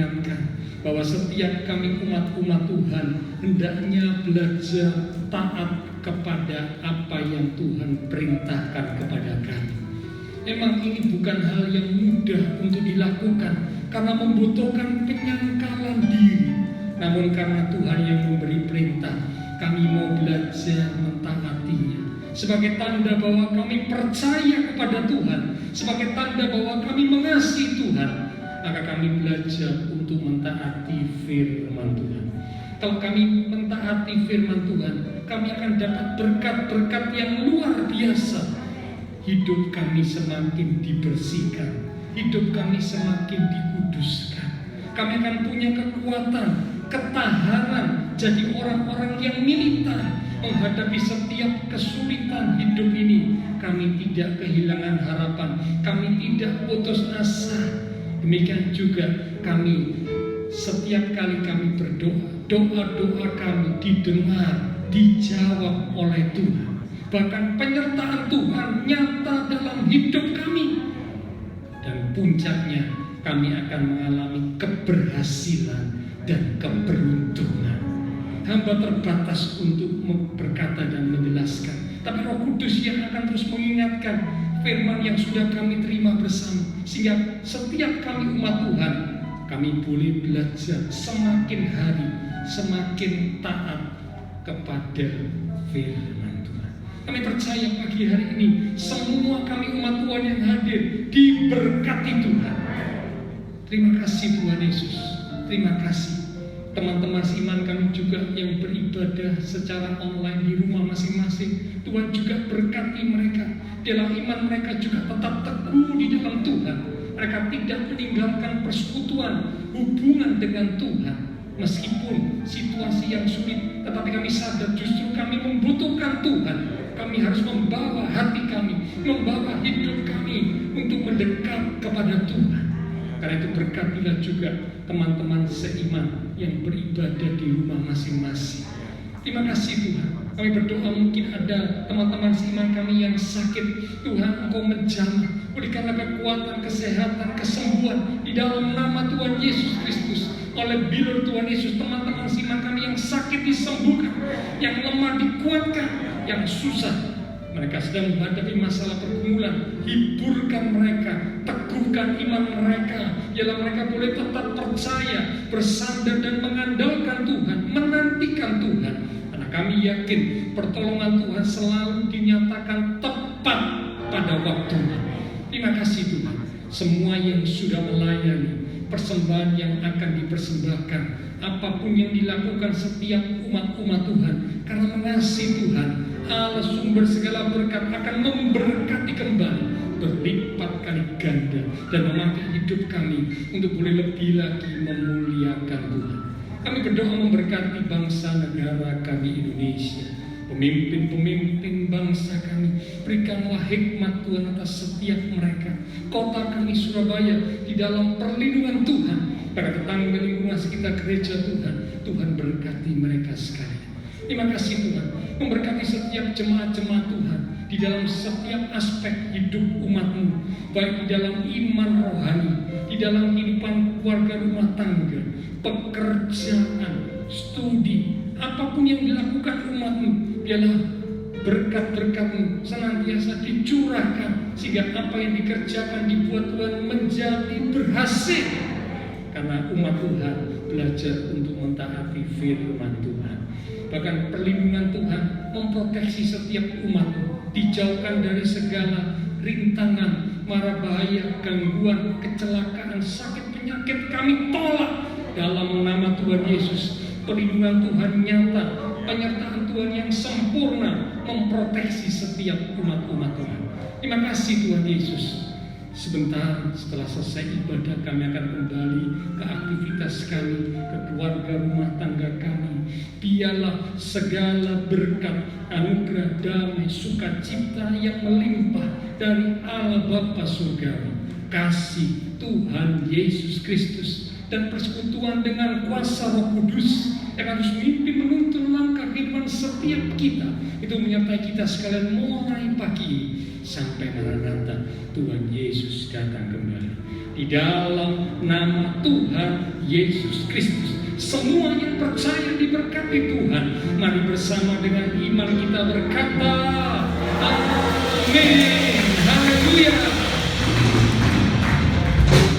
Speaker 3: mengingatkan bahwa setiap kami umat-umat Tuhan hendaknya belajar taat kepada apa yang Tuhan perintahkan kepada kami. Memang ini bukan hal yang mudah untuk dilakukan karena membutuhkan penyangkalan diri. Namun karena Tuhan yang memberi perintah, kami mau belajar mentaatinya. Sebagai tanda bahwa kami percaya kepada Tuhan, sebagai tanda bahwa kami mengasihi Tuhan, maka kami belajar untuk mentaati firman Tuhan. Kalau kami mentaati firman Tuhan, kami akan dapat berkat-berkat yang luar biasa. Hidup kami semakin dibersihkan, hidup kami semakin dikuduskan. Kami akan punya kekuatan, ketahanan, jadi orang-orang yang militan menghadapi setiap kesulitan hidup ini. Kami tidak kehilangan harapan, kami tidak putus asa. Demikian juga kami, setiap kali kami berdoa, doa-doa kami didengar, dijawab oleh Tuhan. Bahkan penyertaan Tuhan nyata dalam hidup kami. Dan puncaknya kami akan mengalami keberhasilan dan keberuntungan. Hamba terbatas untuk berkata dan menjelaskan, tapi Roh Kudus yang akan terus mengingatkan firman yang sudah kami terima bersama, sehingga setiap kami umat Tuhan, kami boleh belajar semakin hari semakin taat kepada firman Tuhan. Kami percaya pagi hari ini semua kami umat Tuhan yang hadir diberkati Tuhan. Terima kasih Tuhan Yesus. Terima kasih teman-teman iman kami juga yang beribadah secara online di rumah masing-masing. Tuhan juga berkati mereka. Dalam iman mereka juga tetap teguh di dalam Tuhan. Mereka tidak meninggalkan persekutuan, hubungan dengan Tuhan. Meskipun situasi yang sulit, tetapi kami sadar justru kami membutuhkan Tuhan. Kami harus membawa hati kami, membawa hidup kami untuk mendekat kepada Tuhan. Karena itu berkatilah juga teman-teman seiman yang beribadah di rumah masing-masing. Terima kasih Tuhan. Kami berdoa mungkin ada teman-teman seiman kami yang sakit. Tuhan Engkau menjamah. Berikanlah kekuatan, kesehatan, kesembuhan di dalam nama Tuhan Yesus Kristus. Oleh bilur Tuhan Yesus, teman-teman seiman kami yang sakit disembuhkan, yang lemah dikuatkan, yang susah mereka sedang menghadapi masalah pergumulan, hiburkan mereka, teguhkan iman mereka, biarlah mereka boleh tetap percaya, bersandar dan mengandalkan Tuhan, menantikan Tuhan. Karena kami yakin pertolongan Tuhan selalu dinyatakan tepat pada waktunya. Terima kasih Tuhan. Semua yang sudah melayani, persembahan yang akan dipersembahkan, apapun yang dilakukan setiap umat-umat Tuhan, karena mengasihi Tuhan, Allah sumber segala berkat akan memberkati kembali berlipat kali ganda dan memakai hidup kami untuk boleh lebih lagi memuliakan Tuhan. Kami berdoa memberkati bangsa negara kami Indonesia, pemimpin-pemimpin bangsa kami. Berikanlah hikmat Tuhan atas setiap mereka. Kota kami Surabaya di dalam perlindungan Tuhan. Para tetangga lingkungan sekitar gereja Tuhan, Tuhan berkati mereka sekalian. Terima kasih Tuhan, memberkati setiap jemaat-jemaat Tuhan di dalam setiap aspek hidup umat-Mu, baik di dalam iman rohani, di dalam kehidupan keluarga rumah tangga, pekerjaan, studi, apapun yang dilakukan umat-Mu, biarlah berkat-berkat-Mu senantiasa dicurahkan, sehingga apa yang dikerjakan dibuat Tuhan menjadi berhasil. Karena umat Tuhan belajar untuk mentaati firman Tuhan. Bahkan perlindungan Tuhan memproteksi setiap umat, dijauhkan dari segala rintangan, mara bahaya, gangguan, kecelakaan, sakit, penyakit. Kami tolak dalam nama Tuhan Yesus. Perlindungan Tuhan nyata, penyertaan Tuhan yang sempurna memproteksi setiap umat-umat Tuhan. Terima kasih Tuhan Yesus. Sebentar setelah selesai ibadah, kami akan kembali ke aktivitas kami, ke keluarga rumah tangga kami. Biarlah segala berkat, anugerah, damai, sukacita yang melimpah dari Allah Bapa Surgawi, kasih Tuhan Yesus Kristus, dan persekutuan dengan kuasa Roh Kudus yang harus memimpin menuntun langkah kehidupan setiap kita, itu menyertai kita sekalian mulai pagi ini sampai Maranatha Tuhan Yesus datang kembali. Di dalam nama Tuhan Yesus Kristus, semua yang percaya diberkati Tuhan. Mari bersama dengan iman kita berkata, amin.